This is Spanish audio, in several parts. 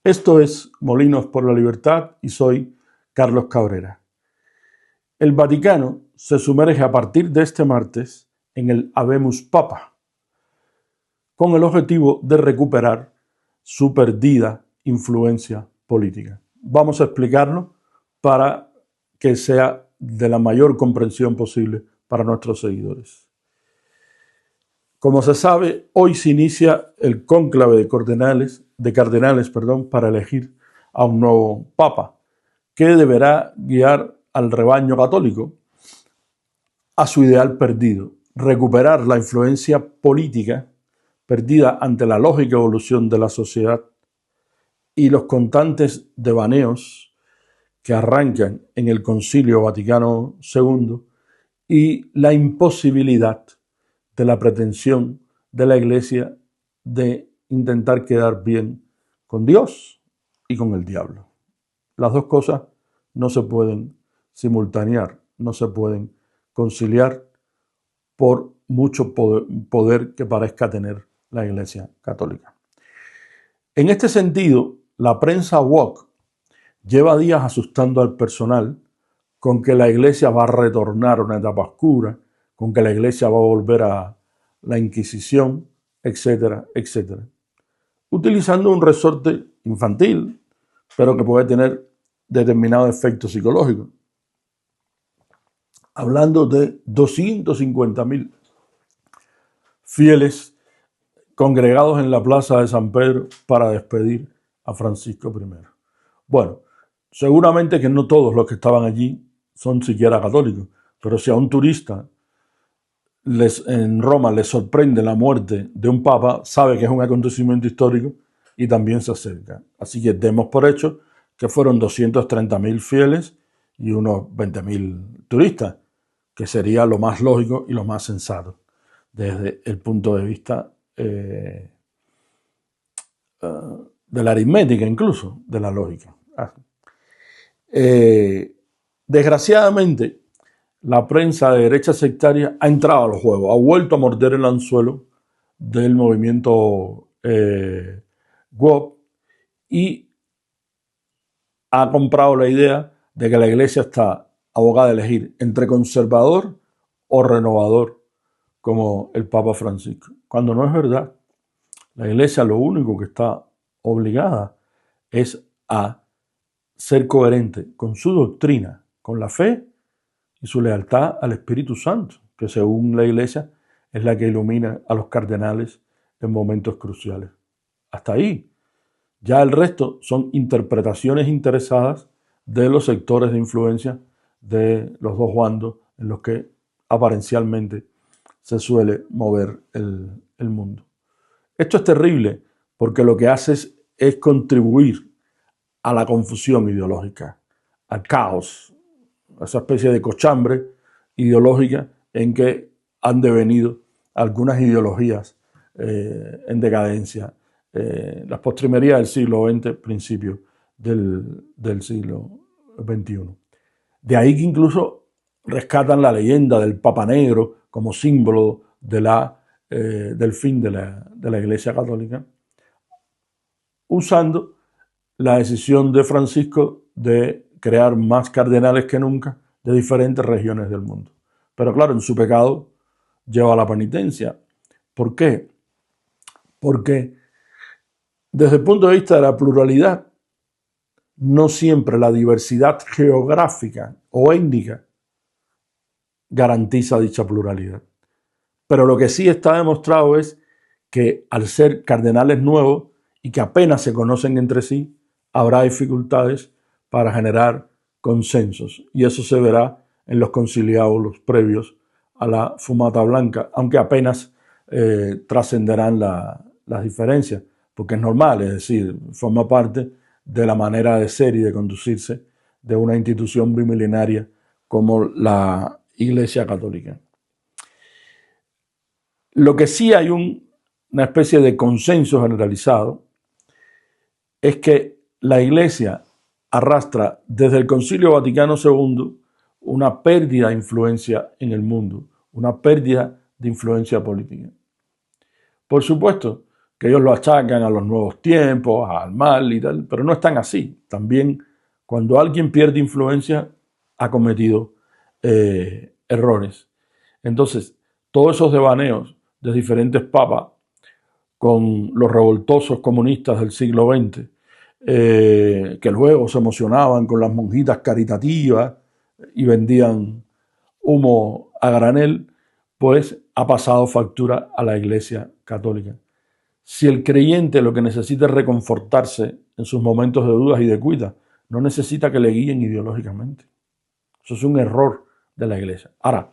Esto es Molinos por la Libertad y soy Carlos Cabrera. El Vaticano se sumerge a partir de este martes en el Habemus Papa, con el objetivo de recuperar su perdida influencia política. Vamos a explicarlo para que sea de la mayor comprensión posible para nuestros seguidores. Como se sabe, hoy se inicia el cónclave de cardenales, para elegir a un nuevo papa, que deberá guiar al rebaño católico a su ideal perdido, recuperar la influencia política perdida ante la lógica evolución de la sociedad y los constantes devaneos que arrancan en el Concilio Vaticano II y la imposibilidad de la pretensión de la Iglesia de intentar quedar bien con Dios y con el diablo. Las dos cosas no se pueden simultanear, no se pueden conciliar por mucho poder que parezca tener la Iglesia Católica. En este sentido, la prensa woke lleva días asustando al personal con que la Iglesia va a retornar a una etapa oscura, con que la Iglesia va a volver a la Inquisición, etcétera, etcétera. Utilizando un resorte infantil, pero que puede tener determinado efecto psicológico. Hablando de 250.000 fieles congregados en la plaza de San Pedro para despedir a Francisco I. Bueno, seguramente que no todos los que estaban allí son siquiera católicos, pero si a un turista en Roma le sorprende la muerte de un papa, sabe que es un acontecimiento histórico y también se acerca. Así que demos por hecho que fueron 230.000 fieles y unos 20.000 turistas, que sería lo más lógico y lo más sensato desde el punto de vista de la aritmética, incluso de la lógica. Desgraciadamente, la prensa de derecha sectaria ha entrado a los juegos, ha vuelto a morder el anzuelo del movimiento woke y ha comprado la idea de que la Iglesia está abogada a elegir entre conservador o renovador, como el Papa Francisco, cuando no es verdad. La Iglesia lo único que está obligada es a ser coherente con su doctrina, con la fe y su lealtad al Espíritu Santo, que según la Iglesia es la que ilumina a los cardenales en momentos cruciales. Hasta ahí. Ya el resto son interpretaciones interesadas de los sectores de influencia de los dos bandos en los que aparencialmente se suele mover el mundo. Esto es terrible porque lo que hace es contribuir a la confusión ideológica, al caos, a esa especie de cochambre ideológica en que han devenido algunas ideologías en decadencia, las postrimerías del siglo XX, principios del siglo XXI. De ahí que incluso rescatan la leyenda del Papa Negro como símbolo del fin de la Iglesia Católica, usando la decisión de Francisco de crear más cardenales que nunca de diferentes regiones del mundo. Pero claro, en su pecado lleva a la penitencia. ¿Por qué? Porque desde el punto de vista de la pluralidad, no siempre la diversidad geográfica o étnica garantiza dicha pluralidad. Pero lo que sí está demostrado es que al ser cardenales nuevos y que apenas se conocen entre sí, habrá dificultades para generar consensos. Y eso se verá en los conciliábulos previos a la fumata blanca, aunque apenas trascenderán las diferencias, porque es normal, es decir, forma parte de la manera de ser y de conducirse de una institución bimilenaria como la Iglesia Católica. Lo que sí hay una especie de consenso generalizado es que la Iglesia arrastra desde el Concilio Vaticano II una pérdida de influencia en el mundo, una pérdida de influencia política. Por supuesto que ellos lo achacan a los nuevos tiempos, al mal y tal, pero no están así. También cuando alguien pierde influencia ha cometido errores. Entonces, todos esos devaneos de diferentes papas con los revoltosos comunistas del siglo XX, que luego se emocionaban con las monjitas caritativas y vendían humo a granel, pues ha pasado factura a la Iglesia Católica. Si el creyente lo que necesita es reconfortarse en sus momentos de dudas y de cuitas, no necesita que le guíen ideológicamente. Eso es un error de la Iglesia. Ahora,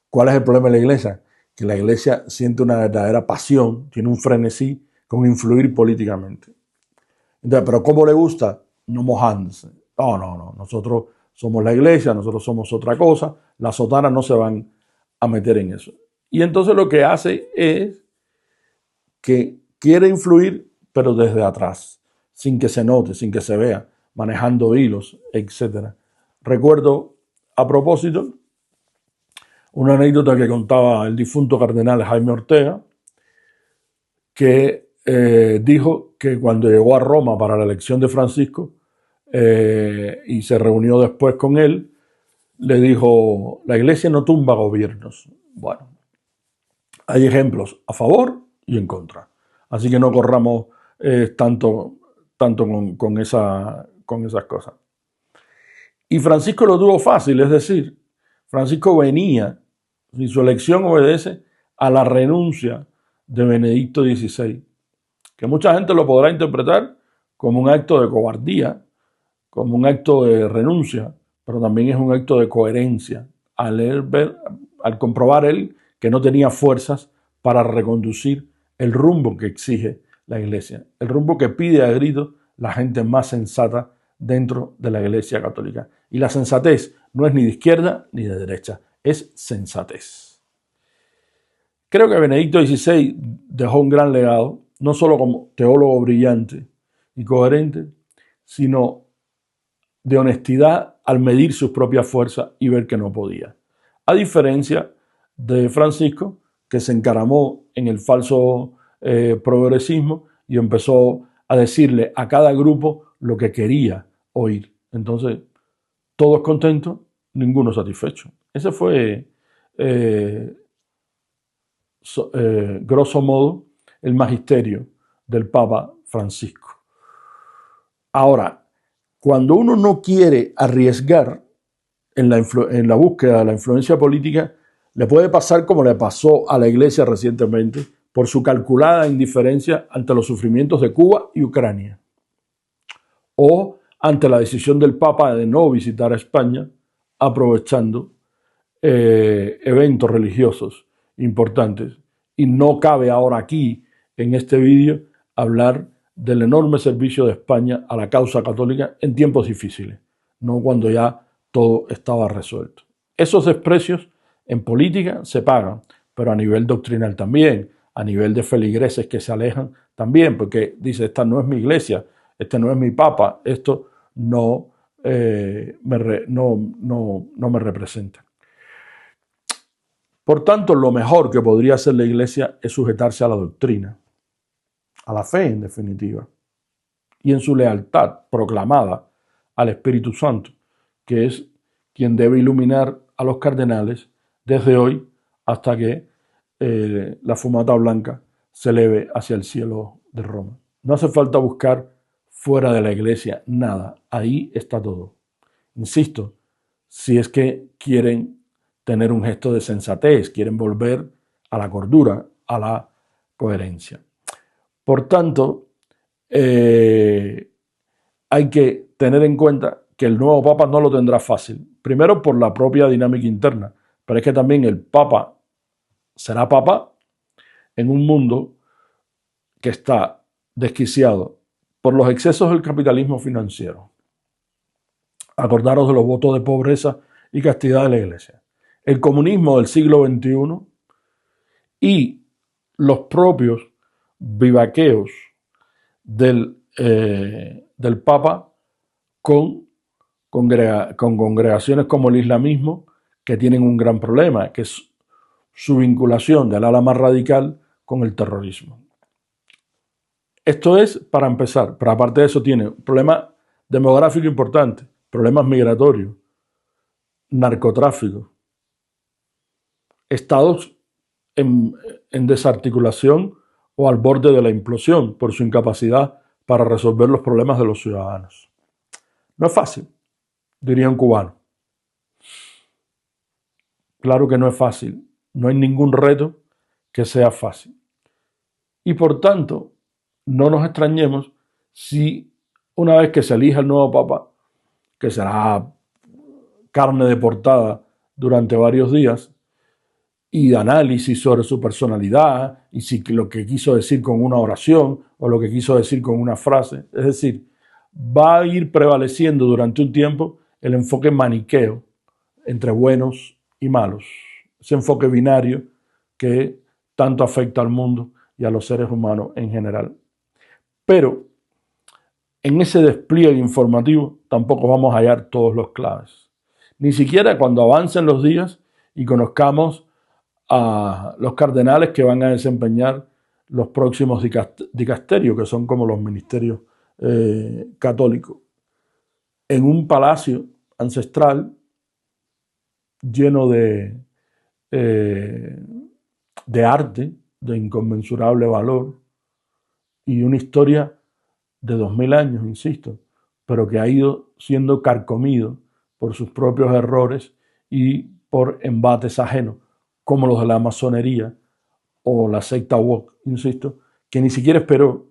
¿cuál es el problema de la Iglesia? Que la Iglesia siente una verdadera pasión, tiene un frenesí con influir políticamente. Entonces, ¿pero cómo le gusta? No mojándose. No. Nosotros somos la Iglesia, nosotros somos otra cosa. Las sotanas no se van a meter en eso. Y entonces lo que hace es que quiere influir, pero desde atrás, sin que se note, sin que se vea, manejando hilos, etc. Recuerdo, a propósito, una anécdota que contaba el difunto cardenal Jaime Ortega, que dijo que cuando llegó a Roma para la elección de Francisco y se reunió después con él, le dijo: la Iglesia no tumba gobiernos. Bueno, hay ejemplos a favor y en contra. Así que no corramos tanto con esas cosas. Y Francisco lo tuvo fácil, es decir, Francisco venía, y su elección obedece a la renuncia de Benedicto XVI, que mucha gente lo podrá interpretar como un acto de cobardía, como un acto de renuncia, pero también es un acto de coherencia, al comprobar él que no tenía fuerzas para reconducir el rumbo que exige la Iglesia, el rumbo que pide a gritos la gente más sensata dentro de la Iglesia Católica. Y la sensatez no es ni de izquierda ni de derecha, es sensatez. Creo que Benedicto XVI dejó un gran legado, no solo como teólogo brillante y coherente, sino de honestidad al medir sus propias fuerzas y ver que no podía. A diferencia de Francisco, que se encaramó en el falso progresismo y empezó a decirle a cada grupo lo que quería oír. Entonces, todos contentos, ninguno satisfecho. Ese fue, grosso modo, el magisterio del Papa Francisco. Ahora, cuando uno no quiere arriesgar en la búsqueda de la influencia política, le puede pasar como le pasó a la Iglesia recientemente por su calculada indiferencia ante los sufrimientos de Cuba y Ucrania, o ante la decisión del Papa de no visitar a España, aprovechando eventos religiosos importantes. Y no cabe ahora aquí, en este vídeo, hablar del enorme servicio de España a la causa católica en tiempos difíciles, no cuando ya todo estaba resuelto. Esos desprecios en política se pagan, pero a nivel doctrinal también, a nivel de feligreses que se alejan también, porque dice: esta no es mi iglesia, este no es mi papa, esto no me representa. Por tanto, lo mejor que podría hacer la Iglesia es sujetarse a la doctrina, a la fe en definitiva, y en su lealtad proclamada al Espíritu Santo, que es quien debe iluminar a los cardenales desde hoy hasta que la fumata blanca se eleve hacia el cielo de Roma. No hace falta buscar fuera de la Iglesia nada, ahí está todo. Insisto, si es que quieren tener un gesto de sensatez, quieren volver a la cordura, a la coherencia. Por tanto, hay que tener en cuenta que el nuevo Papa no lo tendrá fácil. Primero por la propia dinámica interna, pero es que también el Papa será Papa en un mundo que está desquiciado por los excesos del capitalismo financiero. Acordaros de los votos de pobreza y castidad de la Iglesia. El comunismo del siglo XXI y los propios vivaqueos del Papa con congregaciones como el islamismo, que tienen un gran problema, que es su vinculación del ala más radical con el terrorismo. Esto es para empezar, pero aparte de eso tiene un problema demográfico importante, problemas migratorios, narcotráfico, estados en desarticulación o al borde de la implosión por su incapacidad para resolver los problemas de los ciudadanos. No es fácil, diría un cubano. Claro que no es fácil, no hay ningún reto que sea fácil. Y por tanto, no nos extrañemos si una vez que se elija el nuevo Papa, que será carne de portada durante varios días, y de análisis sobre su personalidad, y si lo que quiso decir con una oración o lo que quiso decir con una frase. Es decir, va a ir prevaleciendo durante un tiempo el enfoque maniqueo entre buenos y malos, ese enfoque binario que tanto afecta al mundo y a los seres humanos en general. Pero en ese despliegue informativo tampoco vamos a hallar todos los claves. Ni siquiera cuando avancen los días y conozcamos a los cardenales que van a desempeñar los próximos dicasterios, que son como los ministerios católicos. En un palacio ancestral lleno de arte, de inconmensurable valor, y una historia de 2000 años, insisto, pero que ha ido siendo carcomido por sus propios errores y por embates ajenos, como los de la masonería o la secta woke, insisto, que ni siquiera esperó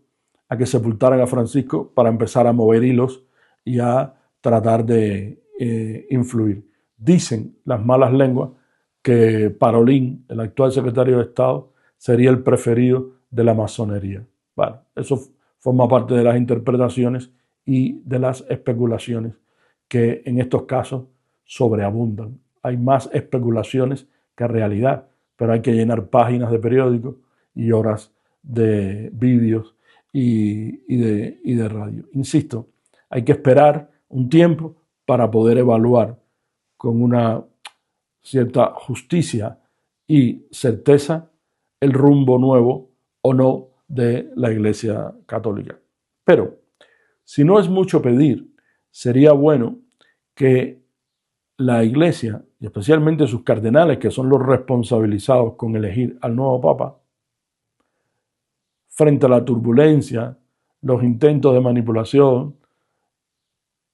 a que sepultaran a Francisco para empezar a mover hilos y a tratar de influir. Dicen las malas lenguas que Parolín, el actual secretario de Estado, sería el preferido de la masonería. Bueno, eso forma parte de las interpretaciones y de las especulaciones que en estos casos sobreabundan. Hay más especulaciones que realidad, pero hay que llenar páginas de periódicos y horas de vídeos y de radio. Insisto, hay que esperar un tiempo para poder evaluar con una cierta justicia y certeza el rumbo nuevo o no de la Iglesia Católica. Pero, si no es mucho pedir, sería bueno que la Iglesia, y especialmente sus cardenales, que son los responsabilizados con elegir al nuevo Papa, frente a la turbulencia, los intentos de manipulación,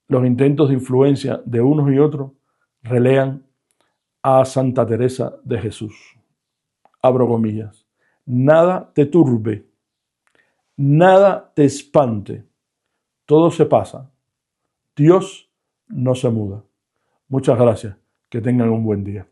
los intentos de influencia de unos y otros, relean a Santa Teresa de Jesús. Abro comillas. Nada te turbe, nada te espante, todo se pasa, Dios no se muda. Muchas gracias, que tengan un buen día.